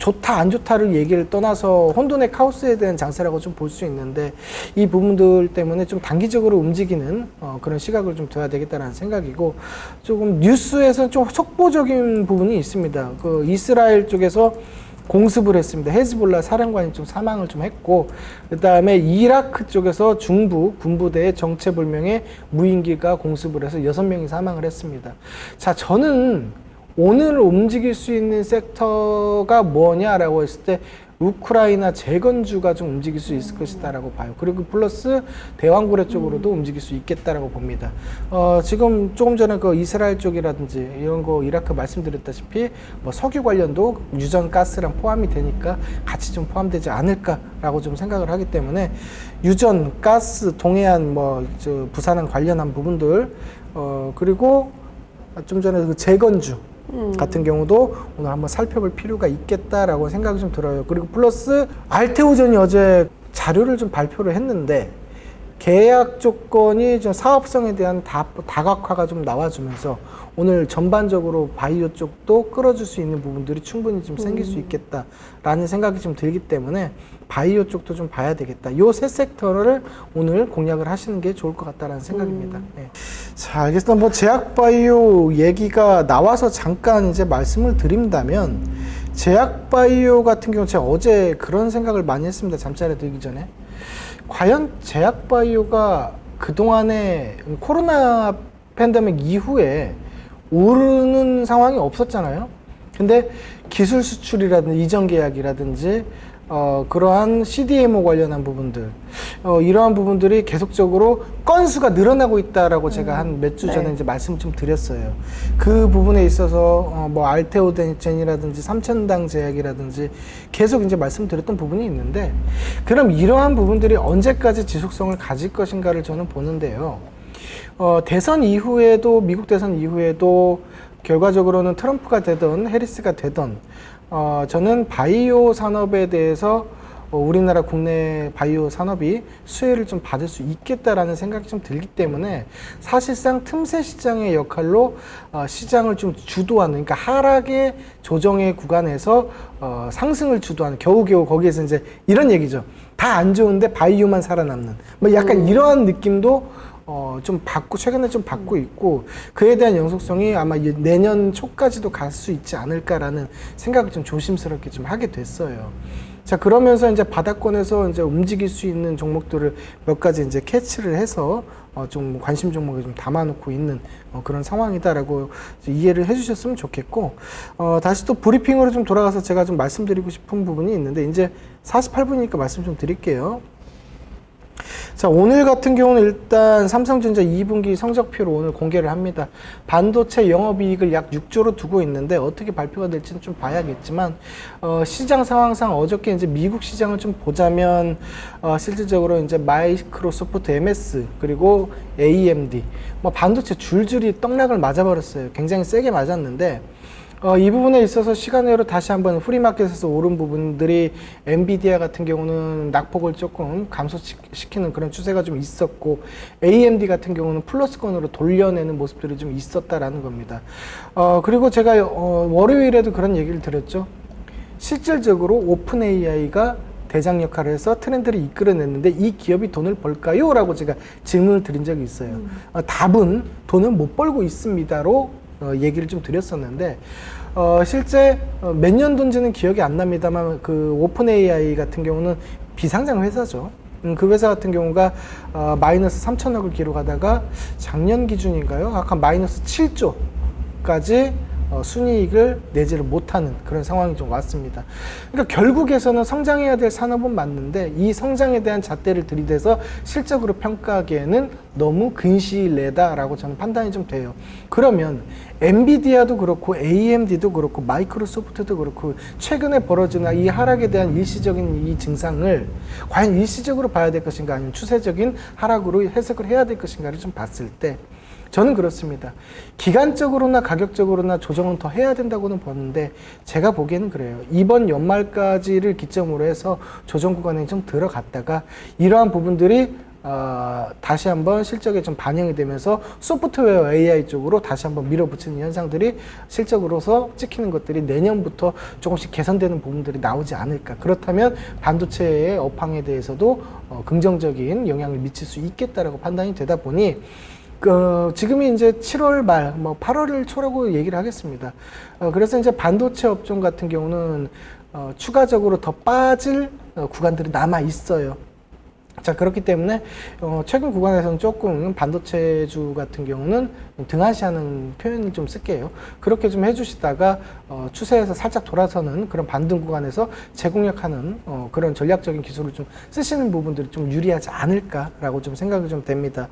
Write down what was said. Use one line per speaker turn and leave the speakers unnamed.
좋다 안 좋다를 얘기를 떠나서 혼돈의 카오스에 대한 장세라고 좀 볼 수 있는데 이 부분들 때문에 좀 단기적으로 움직이는 그런 시각을 좀 둬야 되겠다는 생각이고 조금 뉴스에서 좀 속보적인 부분이 있습니다. 그 이스라엘 쪽에서 공습을 했습니다. 헤즈볼라 사령관이 좀 사망을 좀 했고 그 다음에 이라크 쪽에서 중부 군부대의 정체불명의 무인기가 공습을 해서 6명이 사망을 했습니다. 자, 저는 오늘 움직일 수 있는 섹터가 뭐냐라고 했을 때 우크라이나 재건주가 좀 움직일 수 있을 것이다라고 봐요. 그리고 플러스 대왕고래 쪽으로도 움직일 수 있겠다라고 봅니다. 지금 조금 전에 그 이스라엘 쪽이라든지 이런 거 이라크 말씀드렸다시피 뭐 석유 관련도 유전 가스랑 포함이 되니까 같이 좀 포함되지 않을까라고 좀 생각을 하기 때문에 유전 가스 동해안 뭐 저 부산항 관련한 부분들 그리고 좀 전에 그 재건주 같은 경우도 오늘 한번 살펴볼 필요가 있겠다라고 생각이 좀 들어요. 그리고 플러스 알테오전이 어제 자료를 좀 발표를 했는데 계약 조건이 좀 사업성에 대한 다각화가 좀 나와주면서 오늘 전반적으로 바이오 쪽도 끌어줄 수 있는 부분들이 충분히 좀 생길 수 있겠다라는 생각이 좀 들기 때문에 바이오 쪽도 좀 봐야 되겠다. 요 세 섹터를 오늘 공략을 하시는 게 좋을 것 같다라는 생각입니다. 네. 자, 알겠습니다. 뭐 제약바이오 얘기가 나와서 잠깐 이제 말씀을 드린다면 제약바이오 같은 경우 제가 어제 그런 생각을 많이 했습니다. 잠자리에 들기 전에. 과연 제약바이오가 그동안에 코로나 팬데믹 이후에 오르는 상황이 없었잖아요. 근데 기술 수출이라든지 이전 계약이라든지 그러한 CDMO 관련한 부분들 이러한 부분들이 계속적으로 건수가 늘어나고 있다라고 제가 한 몇 주 전에 이제 말씀 좀 드렸어요. 그 부분에 있어서 뭐 알테오젠이라든지 삼천당 제약이라든지 계속 이제 말씀드렸던 부분이 있는데 그럼 이러한 부분들이 언제까지 지속성을 가질 것인가를 저는 보는데요. 대선 이후에도 미국 대선 이후에도 결과적으로는 트럼프가 되던 해리스가 되던 저는 바이오 산업에 대해서 우리나라 국내 바이오 산업이 수혜를 좀 받을 수 있겠다라는 생각이 좀 들기 때문에 사실상 틈새 시장의 역할로 시장을 좀 주도하는, 그러니까 하락의 조정의 구간에서 상승을 주도하는, 겨우겨우 거기에서 이제 이런 얘기죠. 다 안 좋은데 바이오만 살아남는, 뭐 약간 이러한 느낌도 좀 받고, 최근에 좀 받고 있고, 그에 대한 영속성이 아마 내년 초까지도 갈 수 있지 않을까라는 생각을 좀 조심스럽게 좀 하게 됐어요. 자, 그러면서 이제 바닥권에서 이제 움직일 수 있는 종목들을 몇 가지 이제 캐치를 해서 좀 관심 종목에 좀 담아놓고 있는 그런 상황이다라고 이해를 해주셨으면 좋겠고, 다시 또 브리핑으로 좀 돌아가서 제가 좀 말씀드리고 싶은 부분이 있는데, 이제 48분이니까 말씀 좀 드릴게요. 자, 오늘 같은 경우는 일단 삼성전자 2분기 성적표를 오늘 공개를 합니다. 반도체 영업이익을 약 6조로 두고 있는데 어떻게 발표가 될지는 좀 봐야겠지만 시장 상황상 어저께 이제 미국 시장을 좀 보자면 실질적으로 이제 마이크로소프트, MS 그리고 AMD 뭐 반도체 줄줄이 떡락을 맞아버렸어요. 굉장히 세게 맞았는데 이 부분에 있어서 시간으로 다시 한번 프리마켓에서 오른 부분들이 엔비디아 같은 경우는 낙폭을 조금 감소시키는 그런 추세가 좀 있었고, AMD 같은 경우는 플러스권으로 돌려내는 모습들이 좀 있었다라는 겁니다. 그리고 제가 월요일에도 그런 얘기를 드렸죠. 실질적으로 오픈 AI가 대장 역할을 해서 트렌드를 이끌어냈는데 이 기업이 돈을 벌까요? 라고 제가 질문을 드린 적이 있어요. 답은 돈을 못 벌고 있습니다로 얘기를 좀 드렸었는데 실제 몇 년도인지는 기억이 안 납니다만 그 오픈 AI 같은 경우는 비상장 회사죠. 그 회사 같은 경우가 마이너스 3천억을 기록하다가 작년 기준인가요? 약간 마이너스 7조까지 순이익을 내지를 못하는 그런 상황이 좀 왔습니다. 그러니까 결국에서는 성장해야 될 산업은 맞는데 이 성장에 대한 잣대를 들이대서 실적으로 평가하기에는 너무 근시일내다라고 저는 판단이 좀 돼요. 그러면 엔비디아도 그렇고 AMD도 그렇고 마이크로소프트도 그렇고 최근에 벌어지는 이 하락에 대한 일시적인 이 증상을 과연 일시적으로 봐야 될 것인가 아니면 추세적인 하락으로 해석을 해야 될 것인가를 좀 봤을 때 저는 그렇습니다. 기간적으로나 가격적으로나 조정은 더 해야 된다고는 보는데 제가 보기에는 그래요. 이번 연말까지를 기점으로 해서 조정 구간에 좀 들어갔다가 이러한 부분들이 다시 한번 실적에 좀 반영이 되면서 소프트웨어 AI 쪽으로 다시 한번 밀어붙이는 현상들이 실적으로서 찍히는 것들이 내년부터 조금씩 개선되는 부분들이 나오지 않을까. 그렇다면 반도체의 업황에 대해서도 긍정적인 영향을 미칠 수 있겠다라고 판단이 되다 보니 지금이 이제 7월 말, 8월 초라고 얘기를 하겠습니다. 그래서 이제 반도체 업종 같은 경우는 추가적으로 더 빠질 구간들이 남아 있어요. 자, 그렇기 때문에 최근 구간에서는 조금 반도체주 같은 경우는 등하시하는 표현을 좀 쓸게요. 그렇게 좀 해주시다가 추세에서 살짝 돌아서는 그런 반등 구간에서 재공략하는 그런 전략적인 기술을 좀 쓰시는 부분들이 좀 유리하지 않을까라고 좀 생각이 좀 됩니다.